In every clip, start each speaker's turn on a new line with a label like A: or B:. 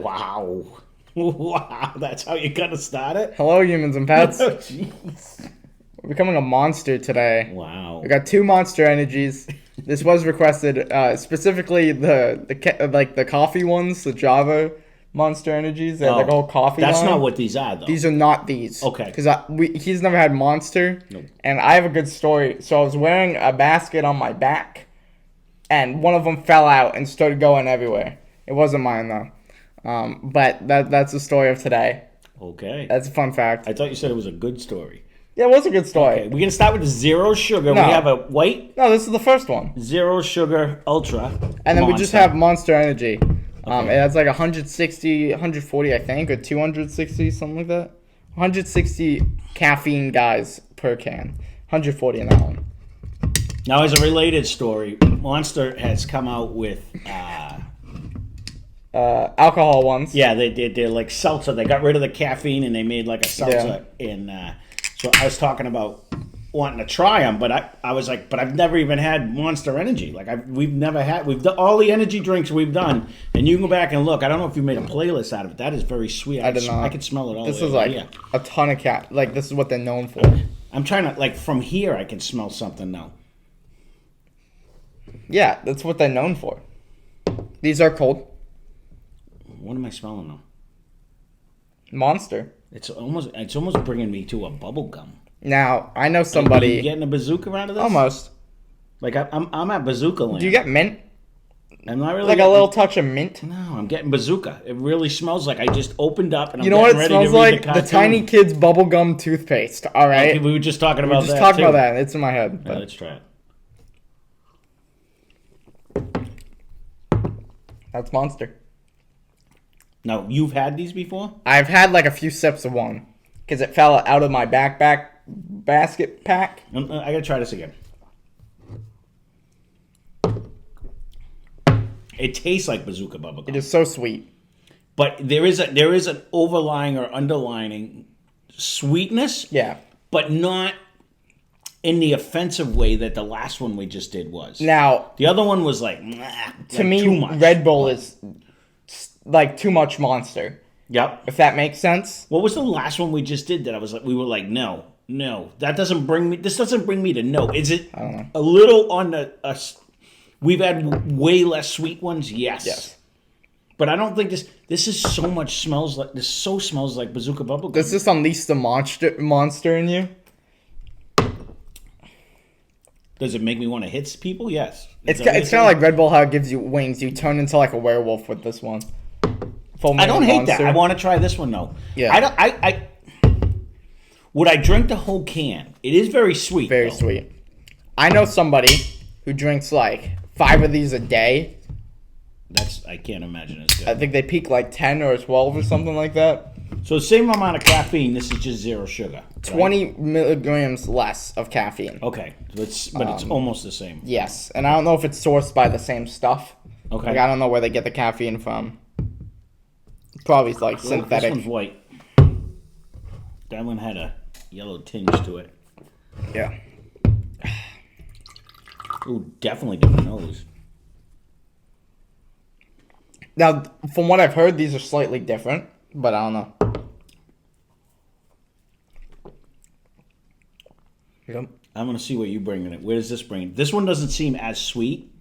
A: Wow. Wow, that's how you're gonna start it?
B: Hello, humans and pets.
A: Oh, jeez.
B: We're becoming a monster today.
A: Wow.
B: We got 2 Monster Energies. This was requested, specifically the coffee ones, the Java Monster Energies. They have like a whole coffee
A: That's
B: line.
A: not what these are, though.
B: These are not these.
A: Okay.
B: Because he's never had Monster.
A: Nope.
B: And I have a good story. So I was wearing a basket on my back, and one of them fell out and started going everywhere. It wasn't mine, though. But that's the story of today.
A: Okay.
B: That's a fun fact.
A: I thought you said it was a good story.
B: Yeah, it was a good story.
A: Okay, we're going to start with the zero sugar.
B: No.
A: We have a white
B: No, this is the first one.
A: zero sugar ultra.
B: And then we just
A: Monster.
B: have Monster Energy.
A: Okay.
B: It has like 160, 140, I think, or 260, something like that. 160 caffeine guys per can. 140 in that one.
A: Now, as a related story, Monster has come out with...
B: Alcohol ones.
A: Yeah, they're like seltzer. They got rid of the caffeine and they made like a seltzer. So I was talking about wanting to try them, but I was like, but I've never even had Monster Energy. Like we've done all the energy drinks we've done, and you can go back and look. I don't know if you made a playlist out of it. That is very sweet.
B: I did not.
A: I could smell it all.
B: This
A: the
B: is
A: way
B: like
A: here.
B: a ton of Like, this is what they're known for.
A: I'm trying to like from here. I can smell something now.
B: Yeah, that's what they're known for. These are cold.
A: What am I smelling now?
B: Monster.
A: It's almost bringing me to a bubble gum.
B: Now, I know
A: Are
B: somebody...
A: you getting a bazooka out of this?
B: Almost.
A: Like I'm at bazooka land.
B: Do you get mint?
A: I'm not really
B: Like
A: getting,
B: a little touch of mint?
A: No, I'm getting bazooka. It really smells like I just opened up and I'm
B: You know what it
A: getting ready
B: smells
A: to read
B: like?
A: the
B: The
A: cartoon.
B: Tiny Kids bubblegum toothpaste. All right?
A: Okay, we were just talking about
B: We just
A: that.
B: talked
A: too.
B: about that. It's in my head.
A: Yeah,
B: But
A: let's try it.
B: that's Monster.
A: Now, you've had these before?
B: I've had like a few sips of one because it fell out of my basket pack.
A: I gotta try this again. It tastes like bazooka bubblegum.
B: It is so sweet.
A: But there is an overlying or underlining sweetness.
B: Yeah.
A: But not in the offensive way that the last one we just did was.
B: Now,
A: The other one was like,
B: to me,
A: too much.
B: Red Bull is like too much Monster.
A: Yep.
B: If that makes sense.
A: What was the last one we just did that we were like, no, this doesn't bring me to no. Is it
B: I don't know.
A: a little on we've had way less sweet ones? Yes. But I don't think this is so much smells like bazooka bubblegum.
B: Does this unleash the monster in you?
A: Does it make me want to hit people? Yes.
B: It's kind of like Red Bull, how it gives you wings. You turn into like a werewolf with this one.
A: I don't hate that. I want to try this one though.
B: Yeah.
A: I would I drink the whole can? It is very sweet.
B: Very
A: though.
B: sweet. I know somebody who drinks like 5 of these a day.
A: I can't imagine it's good.
B: I think they peak like 10 or 12 or something like that.
A: So the same amount of caffeine. This is just zero sugar. Right?
B: 20 milligrams less of caffeine.
A: Okay, but it's almost the same.
B: Yes, and I don't know if it's sourced by the same stuff.
A: Okay.
B: Like, I don't know where they get the caffeine from. Probably like synthetic.
A: This one's white. That one had a yellow tinge to it.
B: Yeah.
A: Ooh, definitely different nose.
B: Now, from what I've heard, these are slightly different, but I don't know. Yep.
A: I'm gonna see what you bring in it. Where does this bring? This one doesn't seem as sweet,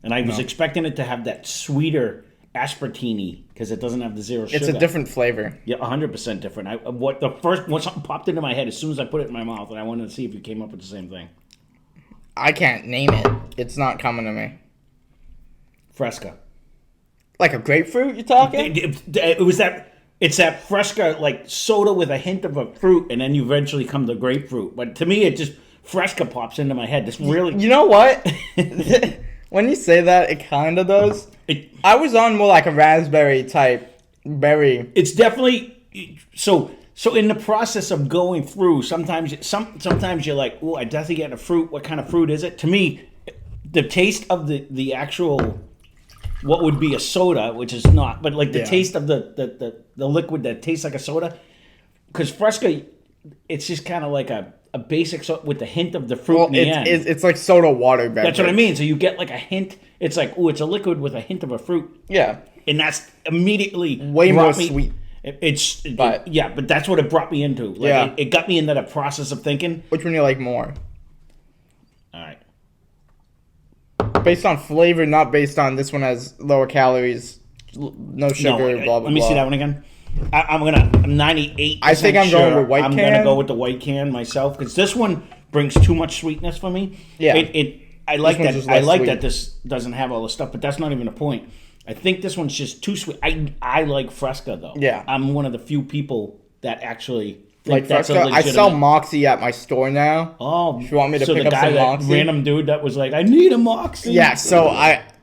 A: and I was expecting it to have that sweeter aspartame because it doesn't have the zero sugar.
B: It's a different flavor.
A: Yeah, 100% different. When something popped into my head as soon as I put it in my mouth, and I wanted to see if you came up with the same thing.
B: I can't name it. It's not coming to me.
A: Fresca.
B: Like a grapefruit, you talking?
A: It was that. It's that Fresca like soda with a hint of a fruit, and then you eventually come to grapefruit. But to me, it just Fresca pops into my head. This really.
B: You know what? When you say that, it kind of does. I was on more like a raspberry type berry.
A: It's definitely so. In the process of going through, sometimes you're like, "Oh, I definitely get a fruit. What kind of fruit is it?" To me, the taste of the actual what would be a soda, which is not, but like the taste of the liquid that tastes like a soda, because Fresca, it's just kind of like a a basic with the hint of the fruit
B: Well,
A: in the end.
B: it's like soda water beverage.
A: That's what I mean. So you get like a hint. It's like, oh, it's a liquid with a hint of a fruit.
B: Yeah.
A: And that's immediately
B: Way more
A: brought me-
B: sweet.
A: But that's what it brought me into. Like,
B: Yeah.
A: it got me into that process of thinking.
B: Which one you like more?
A: All right.
B: Based on flavor, not based on this one has lower calories, no sugar, blah, blah,
A: let me
B: blah.
A: see that one again. I'm 98%.
B: I think I'm going with white
A: I'm
B: can.
A: gonna go with the white can myself because this one brings too much sweetness for me.
B: Yeah.
A: I like
B: one's
A: that.
B: just
A: I
B: less
A: like
B: sweet.
A: that this doesn't have all the stuff, but that's not even the point. I think this one's just too sweet. I like Fresca though.
B: Yeah.
A: I'm one of the few people that actually think
B: Like
A: that's
B: Fresca,
A: a
B: I sell
A: legitimate-
B: Moxie at my store now.
A: Oh,
B: If you want me to
A: so
B: pick
A: the
B: up
A: guy
B: some
A: that
B: Moxie?
A: random dude that was like, I need a Moxie.
B: Yeah, so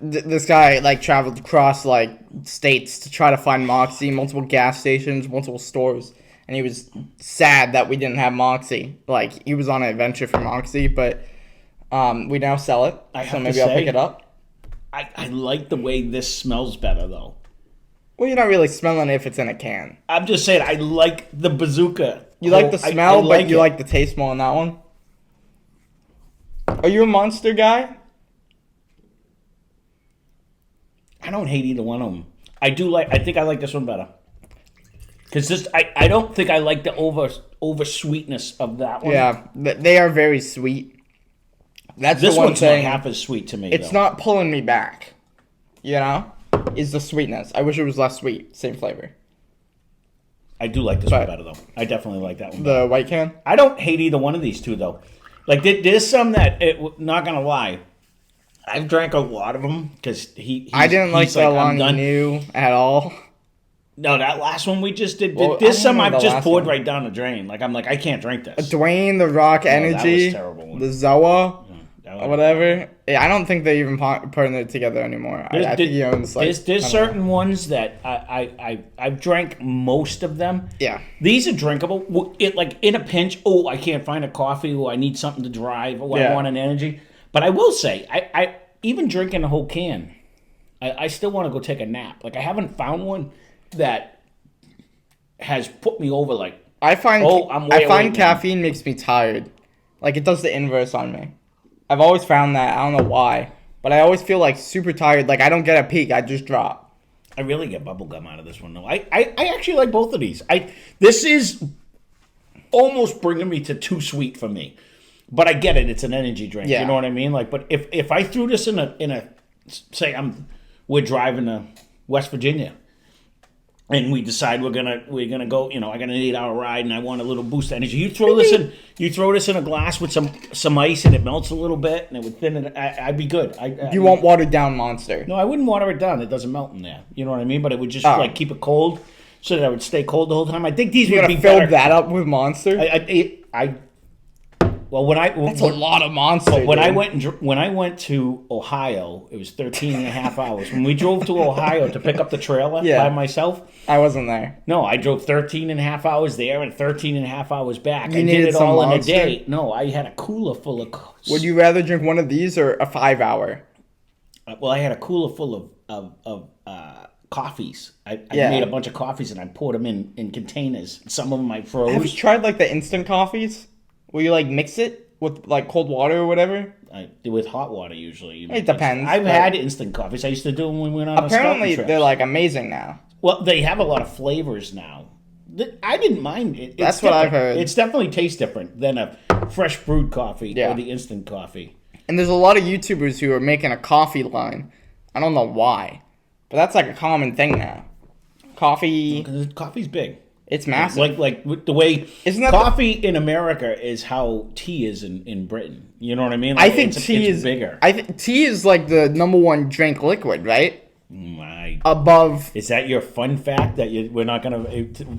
B: this guy like traveled across like states to try to find Moxie, multiple gas stations, multiple stores, and he was sad that we didn't have Moxie. Like he was on an adventure for Moxie, but we now sell it.
A: I
B: So
A: have to
B: maybe I'll
A: say-
B: pick it up.
A: I like the way this smells better though.
B: Well, you're not really smelling it if it's in a can.
A: I'm just saying, I like the bazooka.
B: You like the smell, but you
A: it.
B: like the taste more on that one. Are you a Monster guy?
A: I don't hate either one of them. I think I like this one better. Because this, I don't think I like the over sweetness of that one.
B: Yeah, they are very sweet. That's
A: This
B: the one
A: one's
B: thing.
A: not half as sweet to me.
B: It's
A: though.
B: not pulling me back. You know, is the sweetness. I wish it was less sweet. Same flavor.
A: I do like this
B: But-
A: one better though. I definitely like that one. Better.
B: The white can.
A: I don't hate either one of these two though. Like there's some that not gonna lie. I've drank a lot of them because
B: I didn't like
A: he's
B: the
A: I'm
B: long
A: done.
B: new at all.
A: No, that last one we just did.
B: Well,
A: There's
B: I
A: some
B: remember
A: I've
B: the
A: just
B: last
A: poured
B: one.
A: right down the drain. Like I'm like I can't drink this.
B: Dwayne the Rock
A: that was
B: Energy,
A: a terrible one.
B: the Zoa,
A: That was-
B: or whatever. Yeah, I don't think they even partnered together anymore. I think he owns like.
A: There's
B: I don't know.
A: certain ones that I've drank most of them.
B: Yeah.
A: These are drinkable. It like in a pinch. Oh, I can't find a coffee. Oh, I need something to drive. Oh,
B: Yeah.
A: I want an energy. But I will say, I even drinking a whole can, I still want to go take a nap. Like I haven't found one that has put me over. Like
B: I find
A: I'm way
B: I find
A: awake now.
B: caffeine makes me tired. Like it does the inverse on me. I've always found that. I don't know why, but I always feel like super tired. Like I don't get a peak. I just drop.
A: I really get bubblegum out of this one though. I actually like both of these. This is almost bringing me to too sweet for me. But I get it, it's an energy drink.
B: Yeah.
A: You know what I mean? Like but if I threw this in a say we're driving to West Virginia and we decide we're gonna go, I got an 8-hour ride and I want a little boost of energy. You throw this in a glass with some ice and it melts a little bit and it would thin it. I'd be good.
B: You want watered down Monster?
A: No, I wouldn't water it down. It doesn't melt in there. You know what I mean? But it would just
B: Oh.
A: like keep it cold so that I would stay cold the whole time. I think these
B: You
A: would
B: gotta
A: be
B: fill
A: better.
B: that up with Monster.
A: Well, when I
B: That's a lot of Monster.
A: when I
B: dude.
A: went to Ohio, it was 13 and a half hours. When we drove to Ohio to pick up the trailer
B: Yeah.
A: by myself,
B: I wasn't there.
A: no, I drove 13 and a half hours there and 13 and a half hours back.
B: You
A: I did
B: needed
A: it
B: some
A: all in a
B: Monster?
A: day. No, I had a cooler full of.
B: Would you rather drink one of these or a 5-hour?
A: Well, I had a cooler full of coffees. I
B: Yeah.
A: made a bunch of coffees and I poured them in containers. Some of them I
B: Have
A: froze.
B: you tried like the instant coffees? Where you like mix it with like cold water or whatever?
A: I do with hot water usually.
B: It depends,
A: I've
B: but-
A: had instant coffees. I used to do them when we went on
B: Apparently
A: a scouting
B: they're
A: trip.
B: like amazing now.
A: Well, they have a lot of flavors now. I didn't mind it. It's
B: That's what I've
A: different.
B: heard.
A: It's definitely tastes different than a fresh brewed coffee
B: Yeah.
A: or the instant coffee.
B: And there's a lot of YouTubers who are making a coffee line. I don't know why, but that's like a common thing now. Coffee,
A: 'Cause coffee's big.
B: it's massive.
A: Like with the way
B: Isn't that
A: coffee in America is how tea is in Britain. You know what I mean?
B: I
A: Like,
B: think
A: it's
B: tea is
A: bigger.
B: tea is like the number one drink liquid, right?
A: My,
B: Above,
A: is that your fun fact that we're not gonna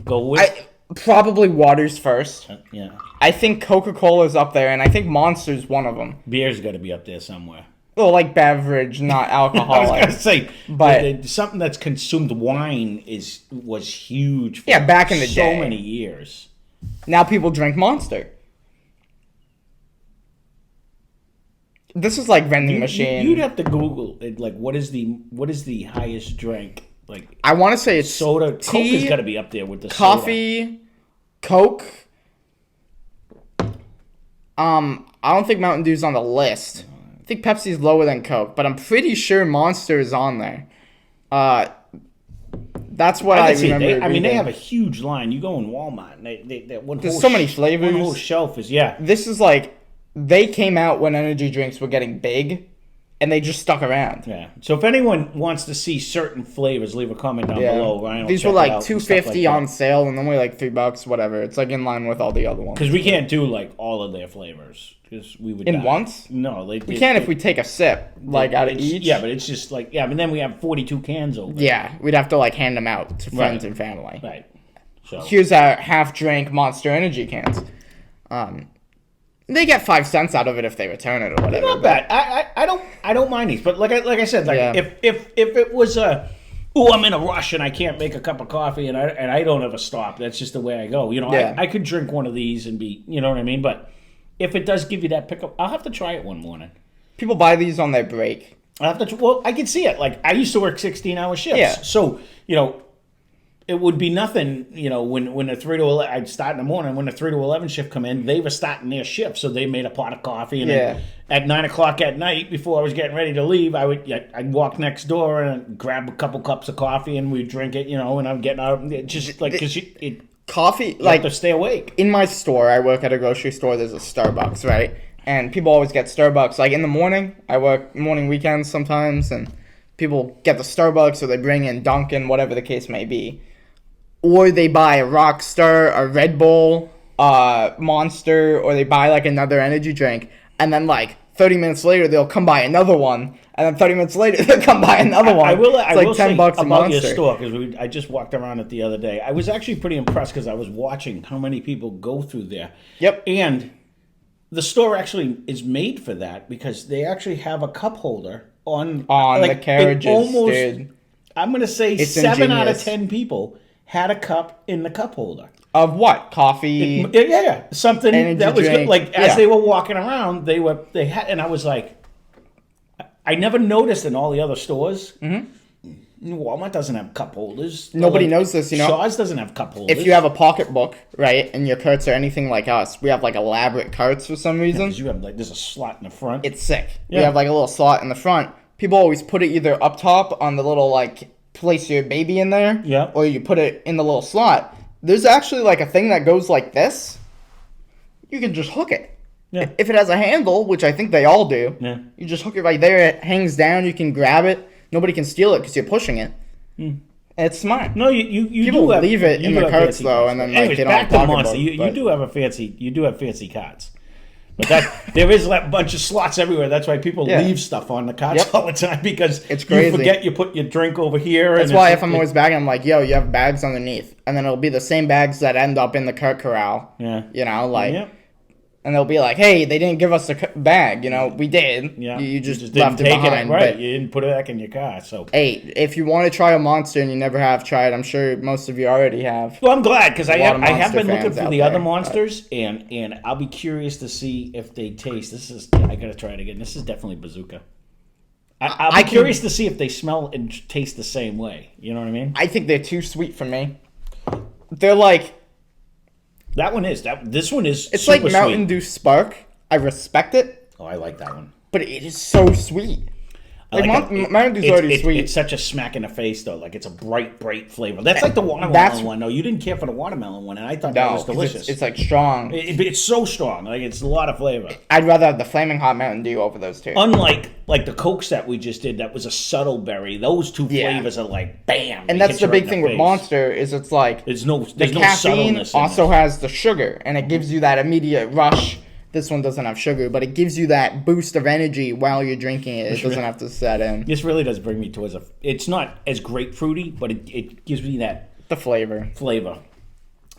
A: go with?
B: probably water's first.
A: Yeah,
B: I think Coca-Cola's up there, and I think Monster's one of them.
A: beer's got to be up there somewhere.
B: Well, like beverage, not
A: I was
B: alcoholic.
A: gonna say,
B: But-
A: something that's consumed. Wine was huge. For
B: Yeah, back in the
A: so
B: day.
A: many years.
B: Now people drink Monster. This is like vending machine.
A: You'd have to Google it. Like, what is the highest drink? Like
B: I want to say it's
A: soda. Coke
B: tea,
A: has got to be up there with the soda.
B: coffee, Coke, I don't think Mountain Dew's on the list. I think Pepsi's lower than Coke, but I'm pretty sure Monster is on there. That's what I
A: can see it.
B: remember.
A: I mean, they
B: reading.
A: have a huge line. You go in Walmart, and they
B: There's so many flavors.
A: One whole shelf is
B: This is like they came out when energy drinks were getting big, and they just stuck around.
A: Yeah. So if anyone wants to see certain flavors, leave a comment down below. Ryan will
B: These
A: check
B: were
A: it
B: like
A: out and stuff
B: $2.50
A: like
B: on sale, and then we're like $3, whatever. It's like in line with all the other ones.
A: because we can't do like all of their flavors because we would
B: In
A: die.
B: once?
A: No,
B: We can if we take a sip, like out of each.
A: Yeah, but it's just like and then we have 42 cans over.
B: Yeah, we'd have to like hand them out to friends
A: Right.
B: and family.
A: Right. So
B: Here's our half-drink Monster Energy cans. They get 5 cents out of it if they return it or whatever.
A: not bad. I don't mind these, but like I said, like
B: Yeah.
A: if it was I'm in a rush and I can't make a cup of coffee and I don't ever stop. That's just the way I go. You know,
B: Yeah.
A: I could drink one of these and be, you know what I mean. But if it does give you that pickup, I'll have to try it one morning.
B: People buy these on their break.
A: I have to. Well, I can see it. Like I used to work 16-hour shifts,
B: Yeah.
A: so it would be nothing. When the 3 to 11, I'd start in the morning. When the 3 to 11 shift come in, they were starting their shift, so they made a pot of coffee. And
B: Yeah.
A: then at 9 o'clock at night, before I was getting ready to leave, I'd walk next door and grab a couple cups of coffee, and we'd drink it. And I'm getting out just like because you
B: Coffee,
A: have to
B: like
A: stay awake.
B: in my store, I work at a grocery store. There's a Starbucks, right? And people always get Starbucks. Like in the morning, I work morning weekends sometimes, and people get the Starbucks or they bring in Dunkin', whatever the case may be. Or they buy a Rockstar, a Red Bull, Monster, or they buy like another energy drink, and then like 30 minutes later they'll come buy another one, and then 30 minutes later they'll come buy another one.
A: I will
B: It's like $10 a
A: about your
B: Monster.
A: store because I just walked around it the other day. I was actually pretty impressed because I was watching how many people go through there.
B: Yep.
A: And the store actually is made for that because they actually have a cup holder on
B: The
A: it
B: carriages, dude.
A: I'm gonna say
B: It's
A: 7 out of
B: ingenious.
A: 10 people had a cup in the cup holder.
B: Of what? Coffee?
A: Yeah, something
B: Energy
A: that was good.
B: drink.
A: Like as
B: Yeah.
A: they were walking around, they had, and I was like, I never noticed in all the other stores. Mm-hmm. Walmart doesn't have cup holders.
B: Nobody knows this,
A: Shaw's doesn't have cup holders.
B: If you have a pocketbook, right, and your carts are anything like us, we have like elaborate carts for some reason.
A: 'Cause you have there's a slot in the front.
B: It's sick. We
A: Yeah.
B: have like a little slot in the front. People always put it either up top on the little like place your baby in there,
A: Yeah.
B: or you put it in the little slot. There's actually like a thing that goes like this. You can just hook it.
A: Yeah.
B: If it has a handle, which I think they all do,
A: Yeah.
B: you just hook it right there. It hangs down. You can grab it. Nobody can steal it because you're pushing it. It's smart.
A: No, you
B: People
A: do have,
B: leave it
A: you
B: in
A: do
B: the
A: have
B: carts,
A: fancy
B: though,
A: carts.
B: and then, like,
A: Anyways,
B: they don't
A: back
B: have
A: to
B: pocketbook,
A: Monster. You
B: but-
A: do have fancy carts, but that there is a bunch of slots everywhere. That's why people
B: Yeah.
A: leave stuff on the carts
B: Yep.
A: all the time because
B: It's
A: you
B: crazy.
A: forget you put your drink over here.
B: That's why if I'm always bagging, I'm like, yo, you have bags underneath. And then it'll be the same bags that end up in the cart corral.
A: Yeah.
B: You know, like,
A: Yeah.
B: and they'll be like, hey, they didn't give us the bag. You know, we did.
A: Yeah,
B: You just
A: didn't
B: left it
A: take
B: behind.
A: right.
B: But,
A: You didn't put it back in your car. So,
B: hey, if you want to try a Monster and you never have tried, I'm sure most of you already have.
A: well, I'm glad because I
B: lot of
A: have
B: Monster
A: been looking
B: fans
A: for
B: out
A: the
B: there,
A: other
B: but-
A: monsters, and I'll be curious to see if they taste. I gotta try it again. This is definitely Bazooka. I'll be
B: I can-
A: curious to see if they smell and taste the same way. You know what I mean?
B: I think they're too sweet for me. They're like,
A: That one is This one is.
B: it's
A: super
B: like Mountain
A: sweet.
B: Dew Spark. I respect it,
A: Oh, I like that one.
B: but it is so sweet.
A: I
B: Like,
A: like it.
B: Mountain Dew's
A: It's-
B: already sweet.
A: It's such a smack in the face though. Like it's a bright flavor. That's like the watermelon
B: That's-
A: one. No, you didn't care for the watermelon one, and I thought that
B: No,
A: was
B: 'cause
A: delicious.
B: it's like strong.
A: It's so strong. Like it's a lot of flavor.
B: I'd rather have the Flaming Hot Mountain Dew over those two.
A: Unlike like the Cokes that we just did, that was a subtle berry. Those two
B: Yeah.
A: flavors are like bam.
B: And
A: they
B: that's
A: hit
B: the
A: you right
B: big
A: in
B: thing
A: the
B: with
A: face.
B: Monster is it's like
A: There's no
B: the caffeine
A: subtleness in
B: also
A: it.
B: has the sugar, and it gives you that immediate rush. This one doesn't have sugar, but it gives you that boost of energy while you're drinking it. It doesn't have to set in.
A: This really does bring me towards it's not as grapefruity, but it gives me that
B: The flavor.
A: flavor.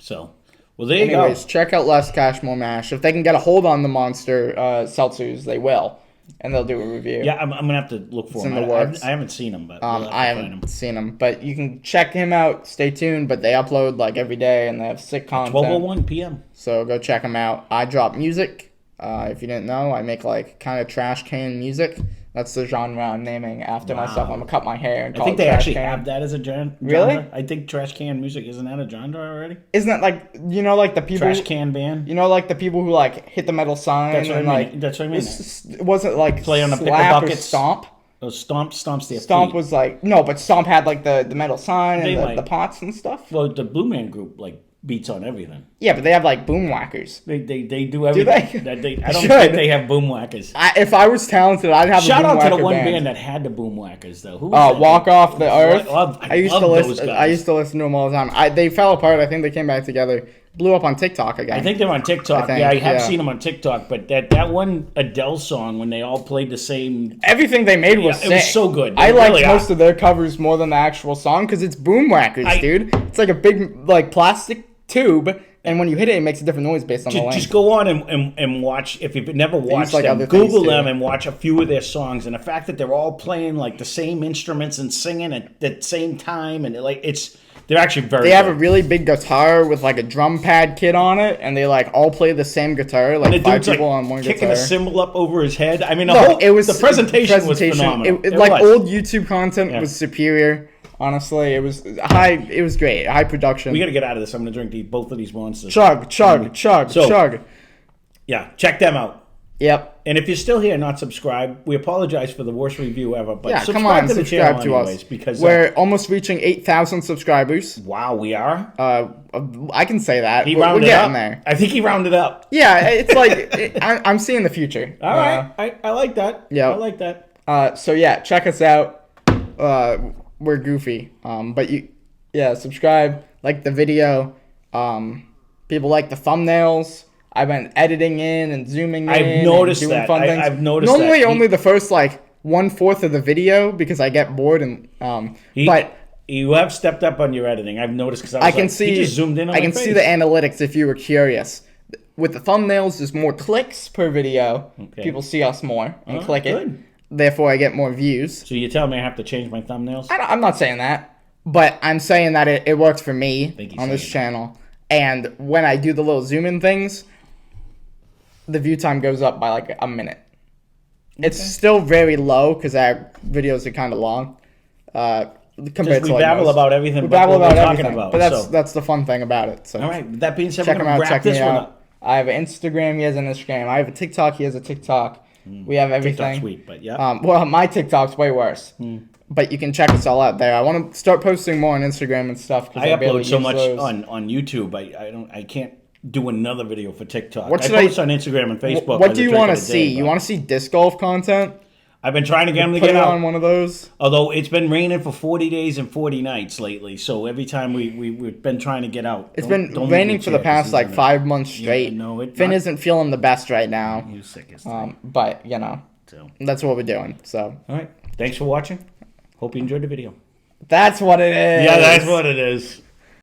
A: So, well, there you
B: Anyways,
A: go.
B: check out Less Cash More Mash. If they can get a hold on the Monster seltzers, they will, and they'll do a review.
A: Yeah, I'm gonna have to look for
B: It's
A: them.
B: in the works.
A: I haven't seen them, but we'll have to
B: I
A: find
B: haven't
A: 'em.
B: seen them, but you can check him out. Stay tuned, but they upload like every day, and they have sick content.
A: 12:01 p.m.
B: So go check them out. I drop music. If you didn't know, I make like kind of trash can music. That's the genre I'm naming after
A: Wow.
B: myself. I'm gonna cut my hair and
A: I
B: call
A: think
B: it
A: they
B: trash
A: actually
B: can.
A: have that as a genre.
B: Really?
A: I think trash can music isn't that a genre already?
B: Isn't that like like the people?
A: Trash can band.
B: Like the people who like hit the metal sign
A: That's what
B: and
A: I mean.
B: like.
A: That's what I mean.
B: Was it like
A: Play on the pick the
B: slap or
A: buckets.
B: stomp?
A: Those stomps their
B: Stomp
A: feet.
B: was like no, but Stomp had like the metal sign
A: They
B: and
A: like-
B: the pots and stuff.
A: Well, the Blue Man Group like beats on everything.
B: Yeah, but they have like boom whackers.
A: They do everything.
B: they?
A: I don't
B: Should.
A: think they have boom whackers.
B: If I was talented, I'd have
A: Shout
B: a boom
A: out to the
B: whacker
A: one
B: band.
A: band that had the boom whackers though. Who was that?
B: Walk Off the Earth.
A: I
B: used
A: love
B: to
A: those
B: listen.
A: guys.
B: I used to listen to them all the time. They fell apart. I think they came back together. Blew up on TikTok again.
A: I think they're on TikTok.
B: I think,
A: yeah, I have
B: yeah.
A: seen them on TikTok. But that one Adele song when they all played the same.
B: Everything they made was
A: Yeah, it was
B: sick.
A: so good.
B: I
A: They
B: liked
A: really
B: most
A: are.
B: of their covers more than the actual song because it's boom whackers, dude. It's like a big like plastic tube, and when you hit it, it makes a different noise based on the length.
A: Just go on and watch. If you've never watched
B: like,
A: them,
B: other things,
A: Google
B: too.
A: them and watch a few of their songs. And the fact that they're all playing like the same instruments and singing at the same time, and they're actually very.
B: They have a
A: good.
B: really big guitar with like a drum pad kit on it, and they like all play the same guitar, like
A: The
B: five
A: dude's like
B: people on one
A: kicking
B: guitar.
A: a cymbal up over his head. I mean,
B: No, it was
A: the presentation was phenomenal.
B: It,
A: It
B: like
A: was.
B: old YouTube content was superior. Honestly, it was high. It was great. High production.
A: We got to get out of this. I'm going to drink both of these monsters.
B: chug, chug, chug,
A: So-
B: chug.
A: Yeah, check them out.
B: Yep.
A: And if you're still here and not subscribed, we apologize for the worst review ever. But
B: Yeah,
A: subscribe
B: come on,
A: to the
B: subscribe
A: channel
B: to
A: anyways,
B: us.
A: because
B: We're almost reaching 8,000 subscribers.
A: wow, we are.
B: I can say that.
A: He
B: We're
A: rounded
B: getting
A: up.
B: there.
A: I think he rounded up.
B: Yeah, it's like I'm seeing the future.
A: All right, I like that.
B: yeah.
A: I like that.
B: So yeah, check us out. We're goofy. But subscribe, like the video. People like the thumbnails. I've been editing in and zooming in.
A: I've noticed
B: and doing
A: that.
B: Fun things.
A: I've noticed
B: Normally
A: that.
B: only the first like 1/4 of the video because I get bored and but
A: You have stepped up on your editing. I've noticed because
B: I can see.
A: He just zoomed in on
B: I
A: my
B: can
A: face.
B: see the analytics if you were curious. With the thumbnails, there's more clicks per video.
A: Okay.
B: People see us more and
A: Oh,
B: click it.
A: good.
B: Therefore, I get more views.
A: So you tell me I have to change my thumbnails?
B: I'm not saying that, but I'm saying that it works for me
A: think he's
B: on this
A: saying
B: channel. And when I do the little zoom in things, the view time goes up by like a minute. It's still very low because our videos are kind of long. Compared
A: We
B: to like
A: babble
B: most.
A: about everything.
B: We
A: but
B: babble
A: what we're
B: about
A: talking
B: everything,
A: about.
B: but
A: so.
B: that's the fun thing about it. So
A: All right. With that being said,
B: check
A: we're
B: him
A: gonna
B: out.
A: wrap
B: Check
A: this
B: me
A: one
B: out.
A: up.
B: I have an Instagram. He has an Instagram. I have a TikTok. He has a TikTok. We have everything.
A: TikTok's sweet, but yeah.
B: Well, my TikTok's way worse. But you can check us all out there. I want to start posting more on Instagram and stuff. Cause
A: I
B: barely
A: upload so
B: use
A: much
B: those.
A: on YouTube. I can't do another video for TikTok.
B: What should
A: I
B: I-
A: post on Instagram and Facebook.
B: What
A: by
B: do you
A: the
B: want
A: drink
B: to
A: of the day,
B: see? You
A: but
B: want to see disc golf content?
A: I've been trying to get them to
B: Put
A: get
B: it
A: out.
B: on one of those.
A: Although it's been raining for 40 days and 40 nights lately, so every time we've been trying to get out.
B: It's
A: Don't
B: been
A: leave
B: raining
A: your
B: for the
A: chair 'cause
B: past
A: he's
B: like
A: gonna-
B: 5 months straight.
A: no, it
B: Finn
A: not-
B: isn't feeling the best right now.
A: He was sick as thing.
B: But
A: So,
B: that's what we're doing. So
A: all right. Thanks for watching. Hope you enjoyed the video.
B: that's what it is.
A: Yeah, that's what it is.